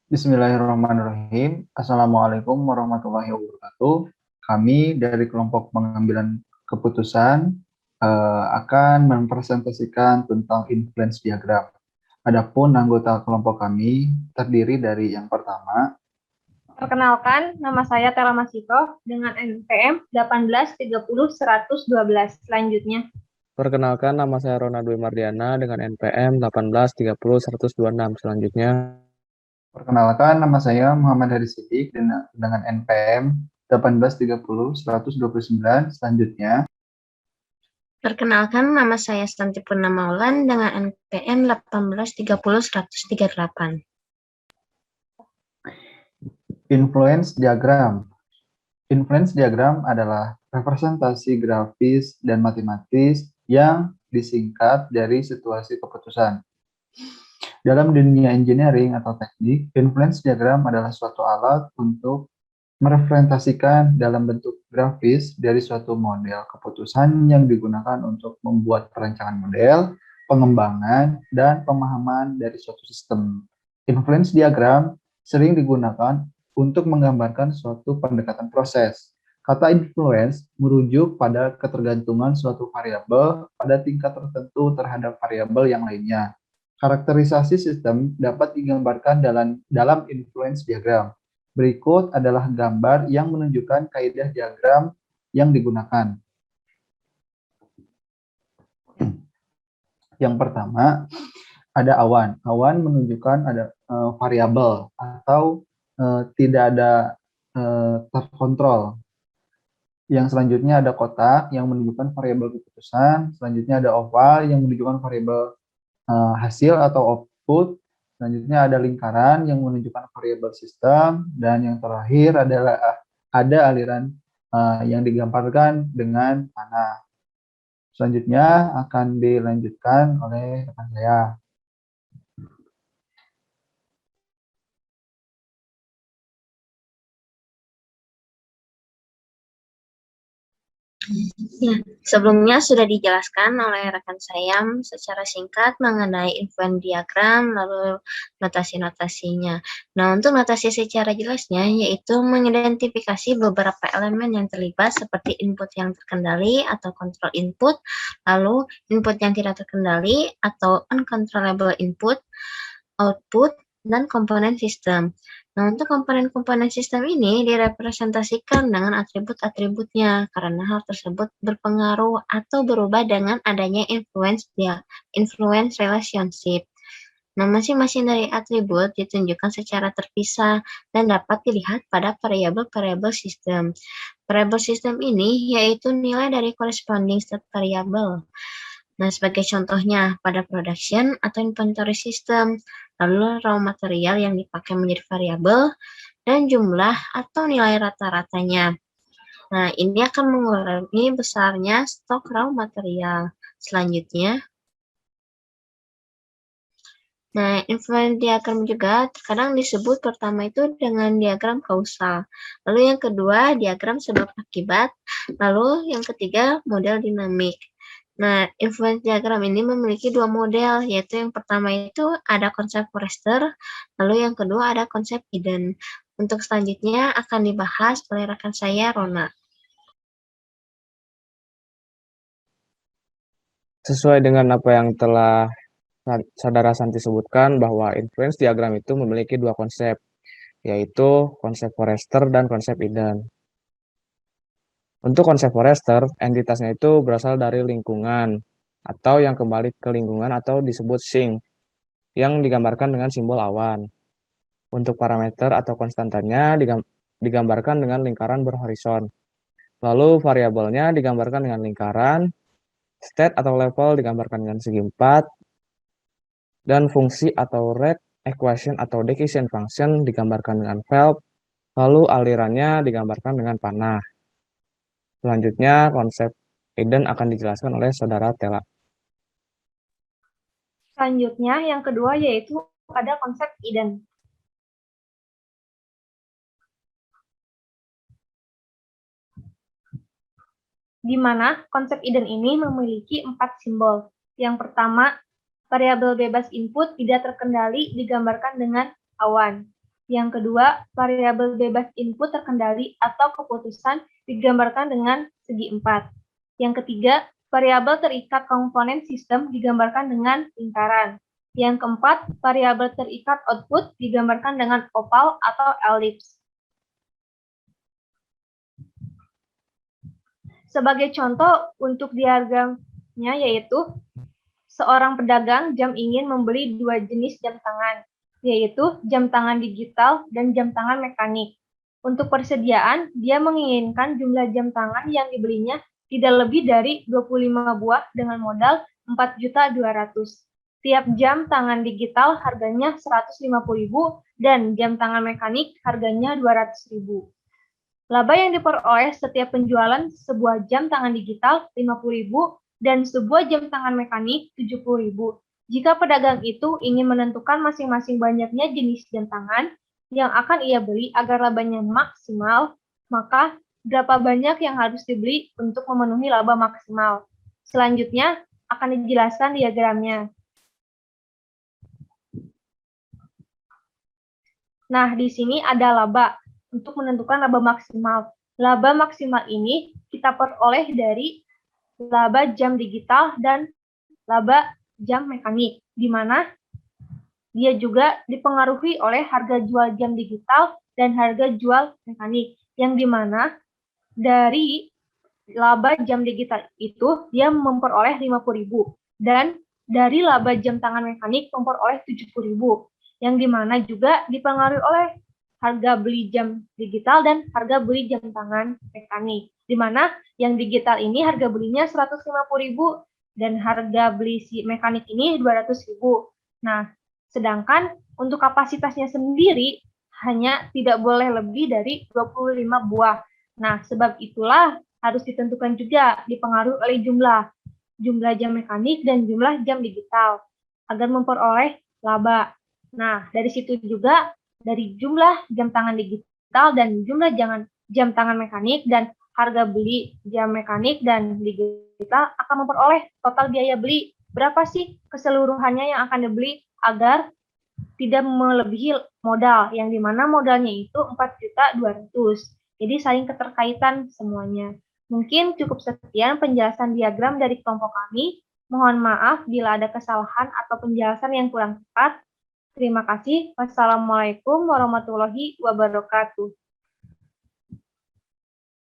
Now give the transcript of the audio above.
Bismillahirrahmanirrahim. Assalamualaikum warahmatullahi wabarakatuh. Kami dari kelompok pengambilan keputusan akan mempresentasikan tentang influence diagram. Adapun anggota kelompok kami terdiri dari yang pertama, Perkenalkan, nama saya Tela Masito dengan NPM 1830-112. Selanjutnya, Perkenalkan, nama saya Rona Dwi Mardiana dengan NPM 1830-126. Selanjutnya, perkenalkan nama saya Muhammad Hadi Siddiq dengan NPM 1830-129. Selanjutnya, Perkenalkan, nama saya Santi Purnama Maulan dengan NPM 1830-138. influence diagram. Influence diagram adalah representasi grafis dan matematis yang disingkat dari situasi keputusan. Dalam dunia engineering atau teknik, influence diagram adalah suatu alat untuk merepresentasikan dalam bentuk grafis dari suatu model keputusan yang digunakan untuk membuat perancangan model, pengembangan, dan pemahaman dari suatu sistem. Influence diagram sering digunakan untuk menggambarkan suatu pendekatan proses. Kata influence merujuk pada ketergantungan suatu variabel pada tingkat tertentu terhadap variabel yang lainnya. Karakterisasi sistem dapat digambarkan dalam influence diagram. Berikut adalah gambar yang menunjukkan kaidah diagram yang digunakan. Yang pertama, ada awan. Awan menunjukkan ada variabel atau tidak ada terkontrol. Yang selanjutnya ada kotak yang menunjukkan variabel keputusan. Selanjutnya ada oval yang menunjukkan variabel hasil atau output. Selanjutnya ada lingkaran yang menunjukkan variabel sistem. Dan yang terakhir adalah ada aliran yang digambarkan dengan panah. Selanjutnya akan dilanjutkan oleh rekan saya. Ya, sebelumnya sudah dijelaskan oleh rekan saya secara singkat mengenai influence diagram, lalu notasi-notasinya. Nah, untuk notasi secara jelasnya, yaitu mengidentifikasi beberapa elemen yang terlibat seperti input yang terkendali atau control input, lalu input yang tidak terkendali atau uncontrollable input, output, dan komponen sistem. Nah, untuk komponen-komponen sistem ini direpresentasikan dengan atribut-atributnya karena hal tersebut berpengaruh atau berubah dengan adanya influence relationship. Nah, masing-masing dari atribut ditunjukkan secara terpisah dan dapat dilihat pada variabel-variabel sistem. Variabel sistem ini yaitu nilai dari corresponding state variable. Nah, sebagai contohnya pada production atau inventory system, lalu raw material yang dipakai menjadi variabel, dan jumlah atau nilai rata-ratanya. Nah, ini akan mengurangi besarnya stok raw material. Selanjutnya, nah, influence diagram juga terkadang disebut pertama itu dengan diagram kausal. Lalu yang kedua, diagram sebab akibat. Lalu yang ketiga, model dinamik. Nah, influence diagram ini memiliki dua model, yaitu yang pertama itu ada konsep Forrester, lalu yang kedua ada konsep Eden. Untuk selanjutnya akan dibahas oleh rekan saya, Rona. sesuai dengan apa yang telah Saudara Santi sebutkan bahwa influence diagram itu memiliki dua konsep, yaitu konsep Forrester dan konsep Eden. Untuk konsep Forrester, entitasnya itu berasal dari lingkungan atau yang kembali ke lingkungan atau disebut sink, yang digambarkan dengan simbol awan. Untuk parameter atau konstantanya digambarkan dengan lingkaran berhorizon. Lalu variabelnya digambarkan dengan lingkaran, state atau level digambarkan dengan segi 4, dan fungsi atau rate, equation atau decision function digambarkan dengan valve, lalu alirannya digambarkan dengan panah. Selanjutnya, konsep Eden akan dijelaskan oleh Saudara Tela. selanjutnya yang kedua yaitu ada konsep Eden. Di mana konsep Eden ini memiliki 4 simbol. Yang pertama, variabel bebas input tidak terkendali digambarkan dengan awan. Yang kedua, variabel bebas input terkendali atau keputusan digambarkan dengan segi 4. Yang ketiga, variabel terikat komponen sistem digambarkan dengan lingkaran. Yang keempat, variabel terikat output digambarkan dengan oval atau elips. Sebagai contoh untuk diagramnya yaitu seorang pedagang jam ingin membeli 2 jenis jam tangan, yaitu jam tangan digital dan jam tangan mekanik. Untuk persediaan, dia menginginkan jumlah jam tangan yang dibelinya tidak lebih dari 25 buah dengan modal 4.200.000. Tiap jam tangan digital harganya 150.000 dan jam tangan mekanik harganya 200.000. Laba yang diperoleh setiap penjualan sebuah jam tangan digital 50.000 dan sebuah jam tangan mekanik 70.000. Jika pedagang itu ingin menentukan masing-masing banyaknya jenis jam tangan yang akan ia beli agar labanya maksimal, maka berapa banyak yang harus dibeli untuk memenuhi laba maksimal. Selanjutnya akan dijelaskan diagramnya. Nah, di sini ada laba untuk menentukan laba maksimal. Laba maksimal ini kita peroleh dari laba jam digital dan laba jam mekanik, di mana dia juga dipengaruhi oleh harga jual jam digital dan harga jual mekanik, yang di mana dari laba jam digital itu dia memperoleh 50.000 dan dari laba jam tangan mekanik memperoleh 70.000, yang di mana juga dipengaruhi oleh harga beli jam digital dan harga beli jam tangan mekanik, di mana yang digital ini harga belinya 150.000 dan harga beli si mekanik ini 200.000. Nah, sedangkan untuk kapasitasnya sendiri hanya tidak boleh lebih dari 25 buah. Nah, sebab itulah harus ditentukan juga dipengaruhi oleh jumlah jam mekanik dan jumlah jam digital agar memperoleh laba. Nah, dari situ juga dari jumlah jam tangan digital dan jumlah jam tangan mekanik dan harga beli jam mekanik dan digital akan memperoleh total biaya beli berapa sih keseluruhannya yang akan dibeli agar tidak melebihi modal, yang dimana modalnya itu 4.200.000. Jadi saling keterkaitan semuanya. Mungkin cukup sekian penjelasan diagram dari kelompok kami. Mohon maaf bila ada kesalahan atau penjelasan yang kurang tepat. Terima kasih. Wassalamualaikum warahmatullahi wabarakatuh.